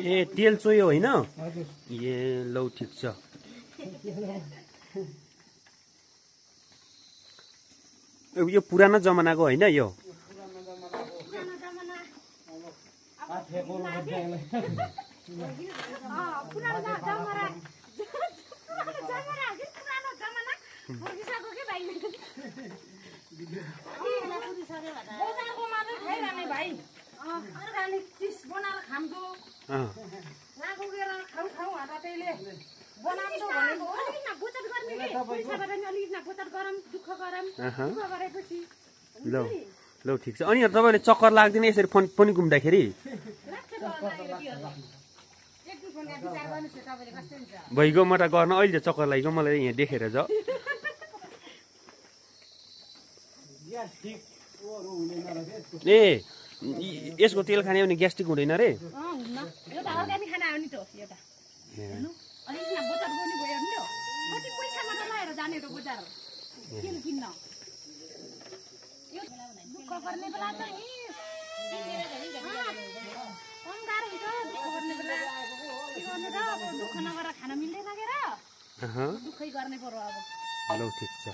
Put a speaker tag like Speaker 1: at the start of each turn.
Speaker 1: ए तेल चोयो होइन
Speaker 2: हजुर
Speaker 1: ए लौ ठिक छ यो पुरानो जमानाको होइन यो लौ ठिक छ अनि तपाईँले चक्कर लाग्दैन यसरी पनि घुम्दाखेरि भइगयो म त गर्न अहिले चक्कर लागेको मलाई यहाँ देखेर ज ए यसको तेल खाने भने ग्यास्ट्रिक हुँदैन रे लौ ठिक छ